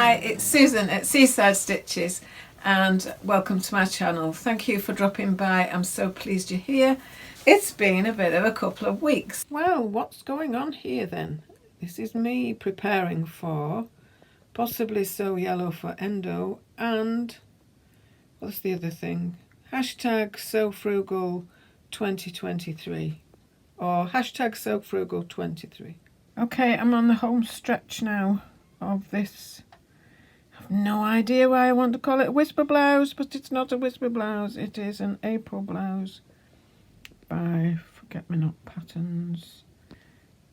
Hi, it's Susan at Seaside Stitches and welcome to my channel. Thank you for dropping by. I'm so pleased you're here. It's been a bit of a couple of weeks. Well, what's going on here then? This is me preparing for possibly Sew Yellow for Endo and what's the other thing? Hashtag Sew Frugal 2023 or hashtag Sew Frugal 23. Okay, I'm on the home stretch now of this. I have no idea why I want to call it a whisper blouse, but it's not a whisper blouse. It is an April blouse by Forget Me Not Patterns,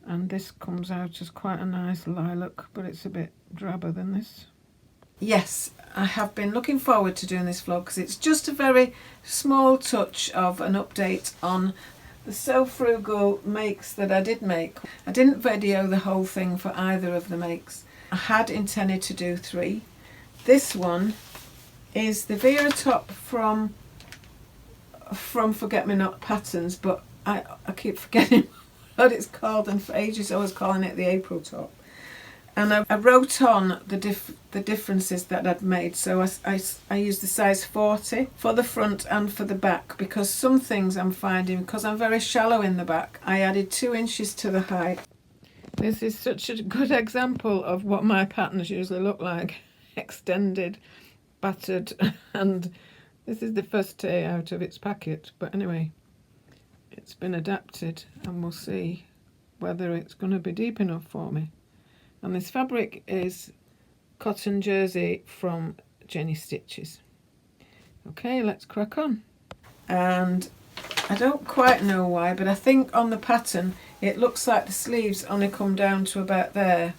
and this comes out as quite a nice lilac, but it's a bit drabber than this. Yes, I have been looking forward to doing this vlog because it's just a very small touch of an update on the Sew Frugal makes that I did make. I didn't video the whole thing for either of the makes. I had intended to do 3. This one is the Vera top from Forget Me Not Patterns, but I keep forgetting what it's called, and for ages I was calling it the April top. And I wrote on the differences that I'd made. So I used the size 40 for the front and for the back, because some things I'm finding, because I'm very shallow in the back, I added 2 inches to the height. This is such a good example of what my patterns usually look like. Extended, battered, and this is the first day out of its packet. But anyway, it's been adapted and we'll see whether it's going to be deep enough for me. And this fabric is cotton jersey from Jenny Stitches. Okay, let's crack on. And I don't quite know why, but I think on the pattern it looks like the sleeves only come down to about there.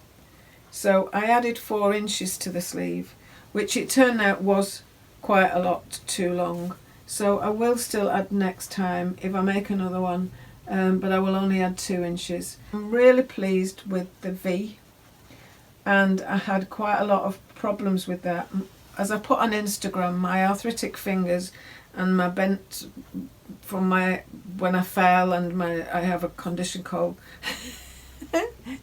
So I added 4 inches to the sleeve, which it turned out was quite a lot too long. So I will still add next time if I make another one, but I will only add 2 inches. I'm really pleased with the V, and I had quite a lot of problems with that. As I put on Instagram, my arthritic fingers and my bent from when I fell, and I have a condition called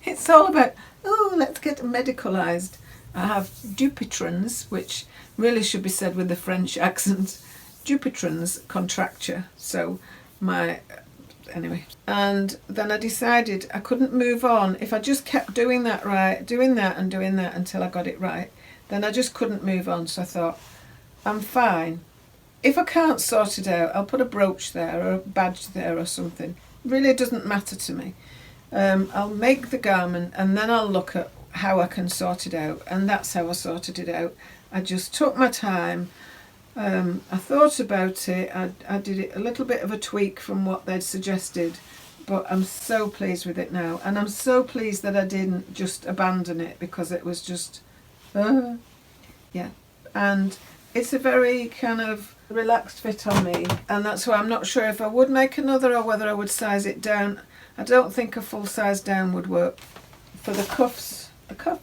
it's all about, oh, let's get medicalised. I have Dupuytren's, which really should be said with the French accent, Dupuytren's contracture. So anyway, and then I decided I couldn't move on if I just kept doing that right, doing that until I got it right. Then I just couldn't move on. So I thought, I'm fine. If I can't sort it out, I'll put a brooch there or a badge there or something. Really, it doesn't matter to me. I'll make the garment and then I'll look at how I can sort it out. And that's how I sorted it out. I just took my time. I thought about it. I did it a little bit of a tweak from what they'd suggested, but I'm so pleased with it now. And I'm so pleased that I didn't just abandon it, because it was just, yeah. And it's a very kind of relaxed fit on me, and that's why I'm not sure if I would make another or whether I would size it down. I don't think a full size down would work. For the cuffs, I cut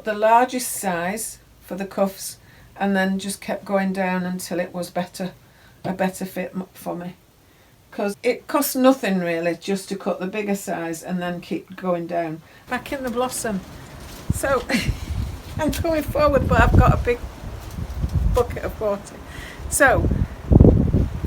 the largest size for the cuffs and then just kept going down until it was a better fit for me, because it costs nothing really just to cut the bigger size and then keep going down. Back in the blossom. So I'm going forward, but I've got a big bucket of water. So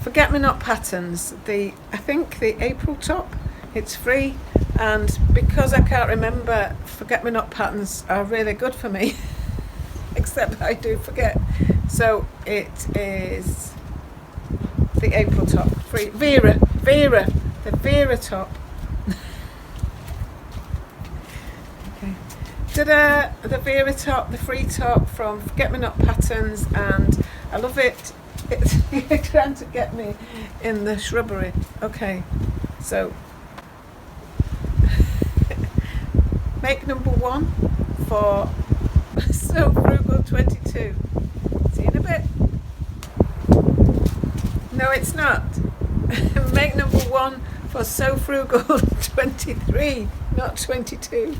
Forget Me Not Patterns, I think the April top, it's free, and because I can't remember, Forget Me Not Patterns are really good for me, except I do forget. So it is the April top, free. Vera, the Vera top. Okay. Ta-da! The Vera top, the free top from Forget Me Not Patterns, and I love it. You're trying to get me in the shrubbery. Okay, so make number 1 for Sew Frugal 22. See you in a bit. No, it's not. Make number 1 for Sew Frugal 23, not 22.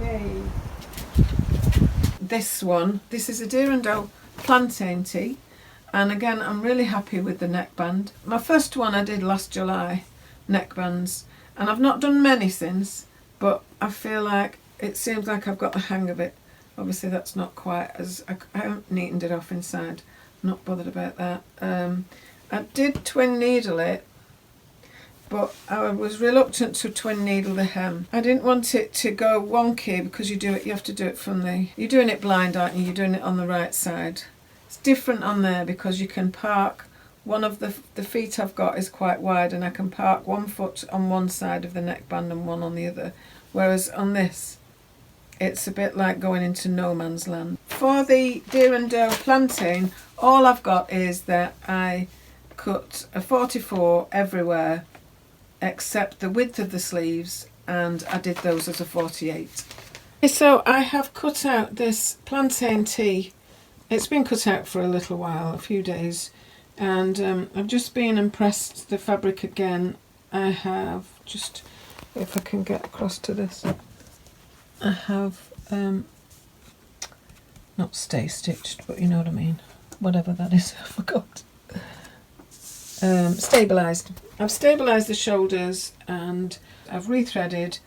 Yay. This is a Deer and Doe plantain tee, and again I'm really happy with the neckband. My first one I did last July, neckbands, And I've not done many since, but I feel like it seems like I've got the hang of it. Obviously that's not quite as, I haven't neatened it off inside, I'm not bothered about that. I did twin needle it, but I was reluctant to twin needle the hem. I didn't want it to go wonky because you have to do it from you're doing it blind, aren't you? You're doing it on the right side. It's different on there because you can park, one of the feet I've got is quite wide and I can park one foot on one side of the neckband and one on the other. Whereas on this, it's a bit like going into no man's land. For the deer and doe plantain, all I've got is that I cut a 44 everywhere except the width of the sleeves, and I did those as a 48. So I have cut out this plantain tee. It's been cut out for a little while, a few days, and I've just been and pressed the fabric again. I have just, if I can get across to this, I have not stay stitched, but you know what I mean, whatever that is, I forgot. Stabilised. I've stabilised the shoulders and I've rethreaded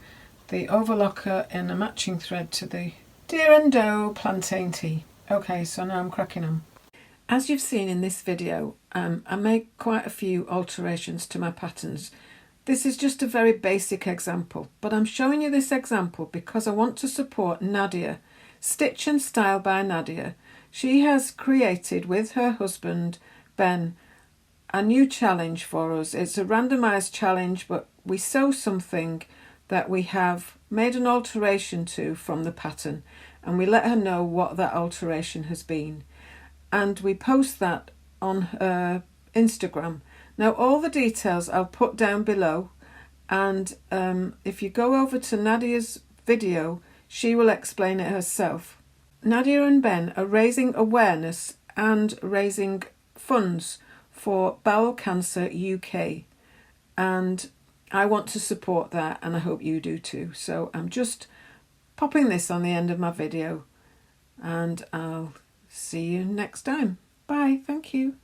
the overlocker in a matching thread to the deer and doe plantain tee. Okay, so now I'm cracking on. As you've seen in this video, I made quite a few alterations to my patterns. This is just a very basic example, but I'm showing you this example because I want to support Nadia, Stitch and Style by Nadia. She has created with her husband, Ben, a new challenge for us. It's a randomised challenge, but we sew something that we have made an alteration to from the pattern, and we let her know what that alteration has been. And we post that on her Instagram. Now all the details I'll put down below, and if you go over to Nadia's video, she will explain it herself. Nadia and Ben are raising awareness and raising funds for Bowel Cancer UK, and I want to support that, and I hope you do too. So I'm just popping this on the end of my video, and I'll see you next time. Bye, thank you.